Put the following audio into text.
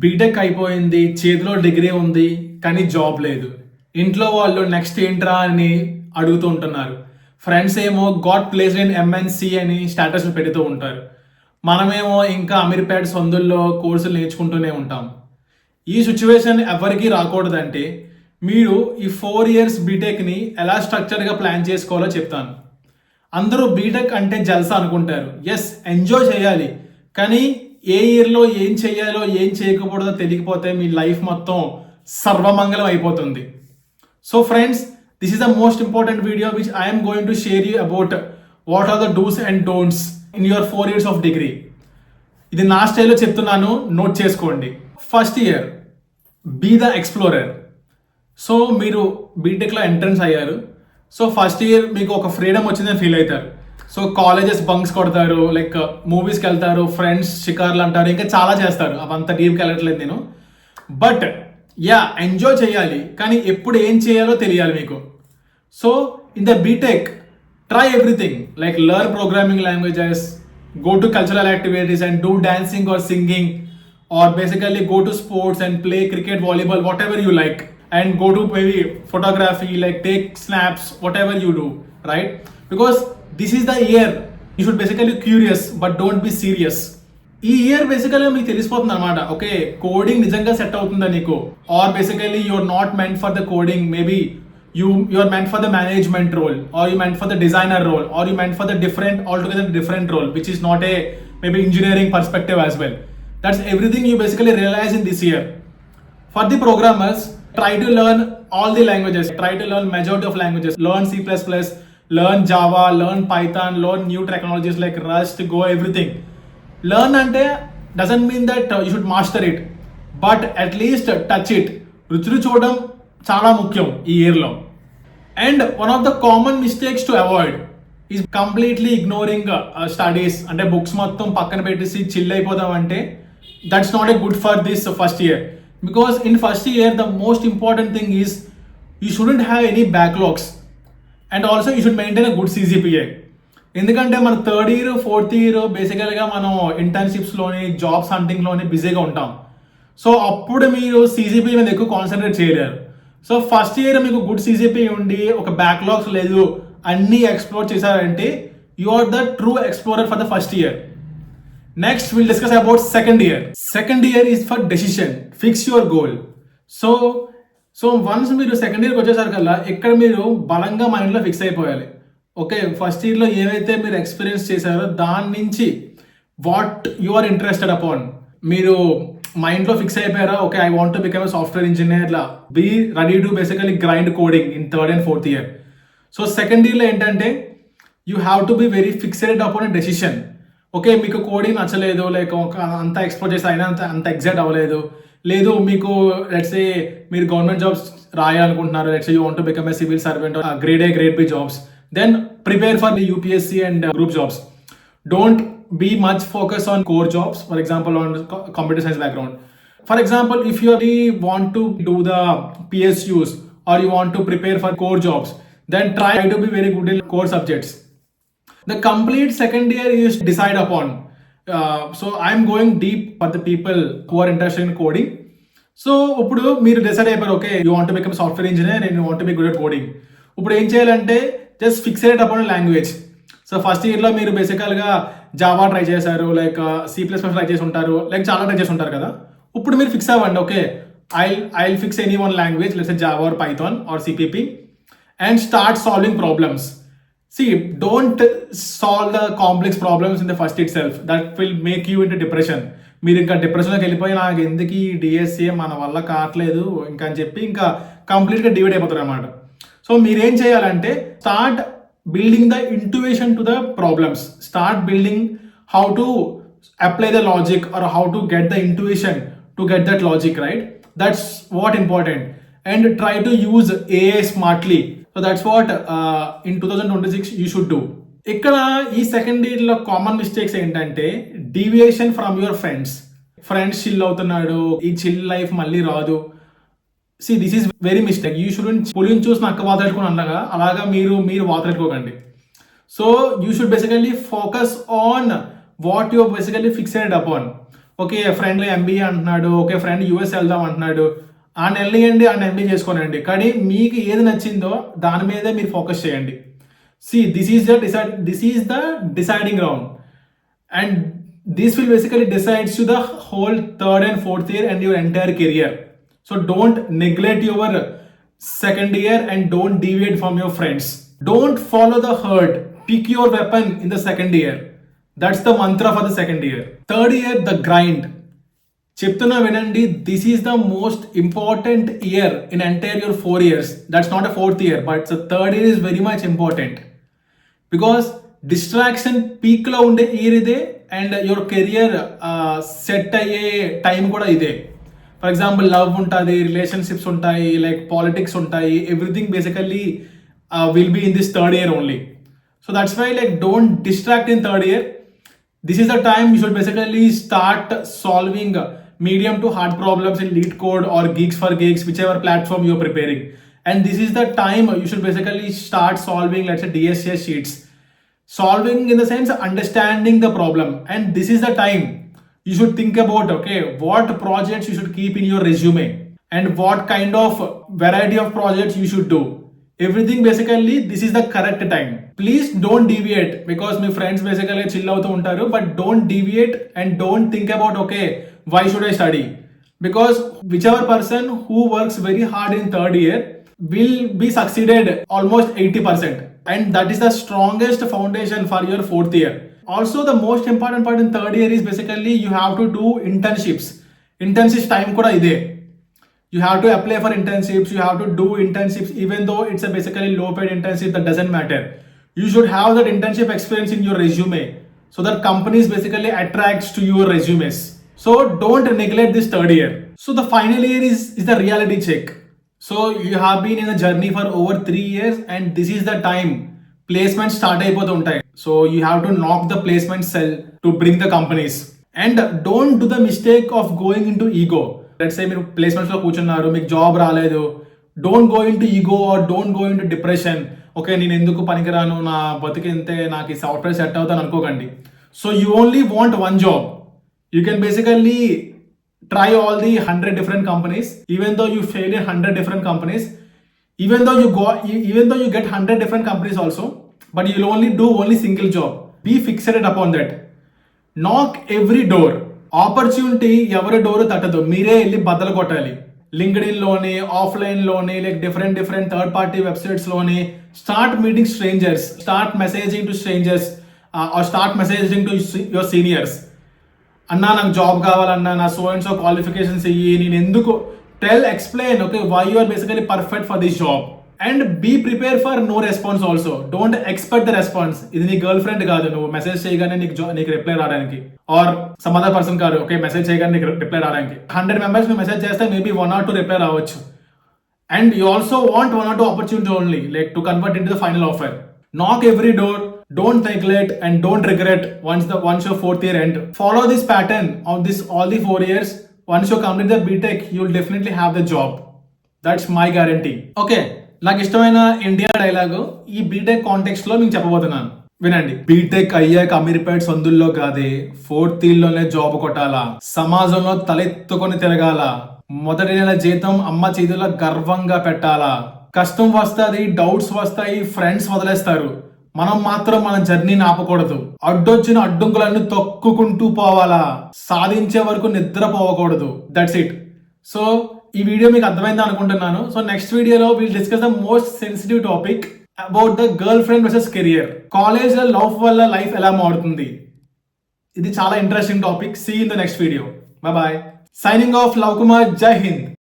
BTech అయిపోయింది, చేతిలో degree ఉంది, కానీ జాబ్ లేదు. ఇంట్లో వాళ్ళు నెక్స్ట్ ఏంట్రా అని అడుగుతూ ఉంటున్నారు. ఫ్రెండ్స్ ఏమో గాట్ ప్లేస్డ్ ఇన్ ఎంఎన్సి అని స్టేటస్లు పెడుతూ ఉంటారు. మనమేమో ఇంకా అమీర్పేట సందుల్లో కోర్సులు నేర్చుకుంటూనే ఉంటాం. ఈ సిచ్యువేషన్ ఎవరికి రాకూడదంటే మీరు ఈ 4 years బీటెక్ని ఎలా స్ట్రక్చర్గా ప్లాన్ చేసుకోవాలో చెప్తాను. అందరూ బీటెక్ అంటే జల్సా అనుకుంటారు. ఎస్, ఎంజాయ్ చేయాలి, కానీ ఏ ఇయర్లో ఏం చేయాలో ఏం చేయకపోవడో తెలియకపోతే మీ లైఫ్ మొత్తం సర్వమంగళం అయిపోతుంది. So friends, this is the most important video which I'm going to share you about what are the do's and don'ts in your 4 years of degree. ఇది నా స్టైల్లో చెప్తున్నాను, నోట్ చేసుకోండి. First year, be the explorer. So మీరు బీటెక్లో entrance అయ్యారు. So first year మీకు ఒక ఫ్రీడమ్ వచ్చిందని ఫీల్ అవుతారు. సో కాలేజెస్ బంక్స్ కొడతారు, లైక్ మూవీస్కి వెళ్తారు, ఫ్రెండ్స్ షికార్లు అంటారు, ఇంకా చాలా చేస్తారు. అవంతా డీప్కి వెళ్ళట్లేదు నేను. బట్ యా, ఎంజాయ్ చేయాలి, కానీ ఎప్పుడు ఏం చేయాలో తెలియాలి మీకు. So in the BTech, try everything, like learn programming languages, go to cultural activities and do dancing or singing, or basically go to sports and play cricket, volleyball, whatever you like, and go to maybe photography, like take snaps, whatever you do, right? Because this is the year you should basically curious but don't be serious. ఈ year బేసికల్గా మీకు తెలిసిపోతుంది అనమాట. Okay, coding నిజంగా set అవుతుందా నీకు, or basically you're not meant for the coding, maybe you are meant for the management role, or you meant for the designer role, or you meant for the altogether different role, which is not a maybe engineering perspective as well. That's everything you basically realize in this year. For the programmers, try to learn all the languages, try to learn majority of languages, learn C++, learn Java, learn Python, learn new technologies like Rust, Go, everything. Learn ante doesn't mean that you should master it, but at least touch it. రుచులు చూడడం చాలా ముఖ్యం ఈ ఇయర్లో. And one of the common mistakes to avoid is completely ignoring studies. అంటే books మొత్తం పక్కన పెట్టేసి చిల్ అయిపోదాం అంటే that's not a good for this first year. Because in first year the most important thing is you shouldn't have any backlogs, and also you should maintain a good CGPA. ఎందుకంటే మన 3rd year 4th year బేసికల్గా మనం ఇంటర్న్షిప్స్లోని, jobs హంటింగ్లోని బిజీగా ఉంటాం. So అప్పుడు మీరు CGPA మీద ఎక్కువ కాన్సన్ట్రేట్ చేయలేరు. సో ఫస్ట్ ఇయర్ మీకు గుడ్ CGPA ఉండి ఒక బ్యాక్లాగ్స్ లేదు, అన్నీ ఎక్స్ప్లోర్ చేశారంటే you are the true explorer for the first year. Next will discuss about second year. Second year is for decision, fix your goal. So once మీరు second ఇయర్కి వచ్చేసరి కల్లా ఇక్కడ మీరు బలంగా మైండ్లో ఫిక్స్ అయిపోయాలి. ఓకే, ఫస్ట్ ఇయర్లో ఏవైతే మీరు ఎక్స్పీరియన్స్ చేశారో దాని నుంచి what you are interested upon, మీరు మైండ్లో ఫిక్స్ అయిపోయారా? Okay, I want to become a software engineer, లా be ready to basically grind coding in 3rd and 4th year. So second ఇయర్లో ఏంటంటే you have to be very fixed upon a decision. Okay, మీకు coding నచ్చలేదు, like అంతా explore చేసి అయినా అంత exact అవ్వలేదు, లేదు మీకు లెట్స్ సే మీరు గవర్నమెంట్ జాబ్స్ రాయాలనుకుంటున్నారు, let's say you want to become a civil servant, grade A, grade B jobs, then prepare for the UPSC and group jobs. Don't be much focus on core jobs, for example on computer science background. For example, if you really want to do the PSUs or you want to prepare for core jobs, then try to be very good in core subjects. The complete second year is decide upon. So I'm going deep for the people who are interested in coding. So ఇప్పుడు మీరు decide అయిపోయారు, okay you want to become software engineer and you want to be good at coding. ఇప్పుడు ఏం చేయాలంటే just fixed upon language. So first ఇయర్లో మీరు బేసికల్గా Java try చేశారు, లైక్ C++ ట్రై చేసి ఉంటారు, లైక్ చాలా ట్రై చేసి ఉంటారు కదా. ఇప్పుడు మీరు ఫిక్స్ అవ్వండి, okay I fix any one language, let's say Java or Python or CPP, and start solving problems. Don't solve the complex problems in the first itself, that will make you into depression. మీరు ఇంకా డిప్రెషన్లోకి వెళ్ళిపోయి నాకు ఎందుకు ఈ DSA మన వల్ల కావట్లేదు ఇంకా అని చెప్పి ఇంకా కంప్లీట్గా డివైడ్ అయిపోతారు అన్నమాట. సో మీరేం చేయాలంటే start building the intuition to the problems, start building how to apply the logic or how to get the intuition to get that logic right. That's what important, and try to use AI smartly. So that's what in 2026 you should do. ఇక్కడ ఈ second ఇయర్లో common mistakes ఏంటంటే deviation from your friends chill అవుతున్నాడు, ఈ chill life మళ్ళీ రాదు. This is very mistake. You shouldn't పులిని చూసి నక్క వాతెట్టుకుని అన్నగా అలాగా మీరు వాతెట్టుకోకండి. So you should basically focus on what you basically fixed upon. Okay friend MBA అంటున్నాడు, ఓకే ఫ్రెండ్ యూఎస్ వెళ్దాం అంటున్నాడు, ఆయన వెళ్ళియండి, ఆయన ఎంబీఏ చేసుకోనండి. కానీ మీకు ఏది నచ్చిందో దాని మీదే మీరు ఫోకస్ చేయండి. See this is the deciding round, and this will basically decides to the whole third and fourth year and your entire career. So don't neglect your second year and don't deviate from your friends. Don't follow the herd, pick your weapon in the second year. That's the mantra for the second year. Third year, the grind. చెప్తున్నా వినండి, this is the most important year in entire your 4 years. That's not a fourth year, but third year is very much important. Because distraction పీక్లో ఉండే year ఇదే, and your career set అయ్యే time కూడా ఇదే. For example love ఉంటుంది, relationships ఉంటాయి, like politics ఉంటాయి, everything basically will be in this third year only. So that's why like don't distract in third year. This is the time you should basically start solving medium to hard problems in lead code or geeks for gigs, whichever platform you're preparing. And this is the time you should basically start solving, let's say, DSA sheets. Solving in the sense understanding the problem. And this is the time you should think about, okay, what projects you should keep in your resume and what kind of variety of projects you should do. Everything basically, this is the correct time. Please don't deviate, because my friends basically chill out untaru, but don't deviate and don't think about, okay, why should I study? Because whichever person who works very hard in third year will be succeeded almost 80%, and that is the strongest foundation for your fourth year. Also, the most important part in third year is basically you have to do internships. Internships time kuda ide. You have to apply for internships, you have to do internships, even though it's a basically low paid internship, that doesn't matter. You should have that internship experience in your resume so that companies basically attracts to your resumes. So don't neglect this third year. So the final year is the reality check. So you have been in a journey for over 3 years, and this is the time placements start అయిపోతూ ఉంటాయి. So you have to knock the placement cell to bring the companies. And don't do the mistake of going into ego. Let's say మీరు ప్లేస్మెంట్స్లో కూర్చున్నారు, మీకు job రాలేదు. Don't go in to ego or don't go in to depression. Okay, నేను ఎందుకు పనికిరాను, నా బతికింతే, నాకు ఈ సాఫ్ట్వేర్ సెట్ అవుతాను అనుకోకండి. So you only want one job. You can basically try all the 100 different companies, even though you fail in 100 different companies, even though you get 100 different companies also, but you'll only do single job. Be fixated upon that. Knock every door. Opportunity ఎవరి door తట్టదు, మీరే వెళ్ళి బద్దలు కొట్టాలి. LinkedIn లోని, offline లోని, like different third party websites లోని start meeting strangers, start messaging to strangers, or start messaging to your seniors. అన్నా నాకు జాబ్ కావాలన్నా, నా సో అండ్ సో క్వాలిఫికేషన్స్ ఇయ్యి, నేను ఎందుకు explain, okay, why you are basically perfect for this job. And be prepare for no response also. Don't expect the response. ఇది నీ girl friend కాదు, నువ్వు మెసేజ్ చేయగానే నీకు రిప్లై రావడానికి, ఆర్ సమ్ అదర్ పర్సన్ కాదు, ఓకే, మెసేజ్ చేయగానే నీకు రిప్లై రావడానికి. 100 members నువ్వు మెసేజ్ చేస్తే మేబీ 1 or 2 రిప్లై రావచ్చు. And you also want 1 or 2 opportunity only, like to convert in to the final offer. Knock every door, don't neglect and don't regret once your fourth year end. Follow this pattern of all the 4 years. Once you complete the B.Tech, you'll definitely have the job. That's my guarantee. Okay. నాకు ఇష్టమైన India dialogue ఈ BTech context లో మీకు చెప్పబోతున్నాను, వినండి. BTech అయ్యాక అమీర్పేట్ సందుల్లో కాదే, 4th yearలోనే జాబ్ కొట్టాలా, సమాజంలో తలెత్తుకొని తిరగాల, మొదటి నెల జీతం అమ్మ చేతుల్లో గర్వంగా పెట్టాలా. కష్టం వస్తుంది, డౌట్స్ వస్తాయి, ఫ్రెండ్స్ వదిలేస్తారు, మనం మాత్రం మన జర్నీని ఆపకూడదు. అడ్డొచ్చిన అడ్డంకులన్నీ తొక్కుకుంటూ పోవాలా, సాధించే వరకు నిద్రపోవకూడదు. That's it. సో ఈ వీడియో మీకు అర్థమైంది అనుకుంటున్నాను. సో నెక్స్ట్ వీడియోలో will discuss the most sensitive topic about the girlfriend versus career. College లో లవ్ వల్ల లైఫ్ ఎలా మారుతుంది, ఇది చాలా interesting topic. See in the next video. Bye bye. Signing off, Lavakumar. జై హింద్.